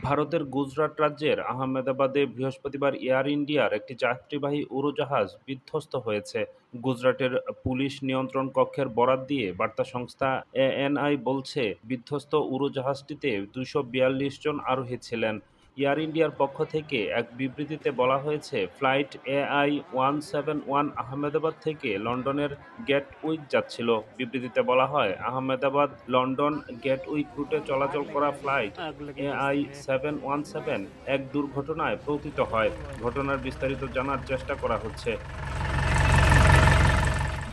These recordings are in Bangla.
ভারতের গুজরাট রাজ্যের আহমেদাবাদে বৃহস্পতিবার এয়ার ইন্ডিয়ার একটি যাত্রীবাহী উড়োজাহাজ বিধ্বস্ত হয়েছে। গুজরাটের পুলিশ নিয়ন্ত্রণ কক্ষের বরাত দিয়ে বার্তা সংস্থা এএনআই বলছে, বিধ্বস্ত উড়োজাহাজটিতে ২৪২ জন আরোহী ছিলেন। এয়ার ইন্ডিয়ার পক্ষ থেকে এক বিবৃতিতে বলা হয়েছে, ফ্লাইট AI-171 আহমেদাবাদ থেকে লন্ডনের গেটউইক যাচ্ছিল। বিবৃতিতে বলা হয়, আহমেদাবাদ লন্ডন গেটউইক রুটে চলাচল করা ফ্লাইট AI-717 এক দুর্ঘটনায় পতিত হয়। ঘটনার বিস্তারিত জানার চেষ্টা করা হচ্ছে।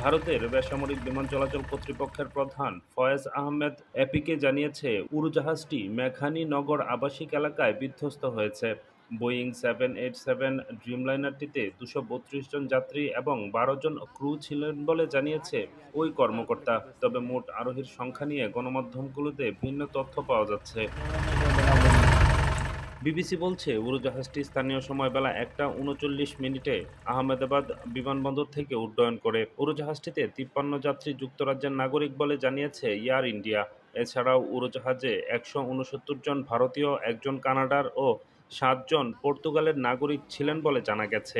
ভারতের বেসামরিক বিমান চলাচল কর্তৃপক্ষের প্রধান ফয়েজ আহমেদ এপিকে জানিয়েছে, উড়োজাহাজটি মেঘানী নগর আবাসিক এলাকায় বিধ্বস্ত হয়েছে। বোয়িং 787 ড্রিমলাইনারটিতে ২৩২ জন যাত্রী এবং ১২ জন ক্রু ছিলেন বলে জানিয়েছে ওই কর্মকর্তা। তবে মোট আরোহীর সংখ্যা নিয়ে গণমাধ্যমগুলোতে ভিন্ন তথ্য পাওয়া যাচ্ছে। বিবিসি বলছে, উড়োজাহাজটি স্থানীয় সময় বেলা ১টা ৩৯ আহমেদাবাদ বিমানবন্দর থেকে উড্ডয়ন করে। উড়োজাহাজটিতে ৫৩ যাত্রী যুক্তরাজ্যের নাগরিক বলে জানিয়েছে এয়ার ইন্ডিয়া। এছাড়াও উড়োজাহাজে ১৬৯ জন ভারতীয়, ১ জন কানাডার ও ৭ জন পর্তুগালের নাগরিক ছিলেন বলে জানা গেছে।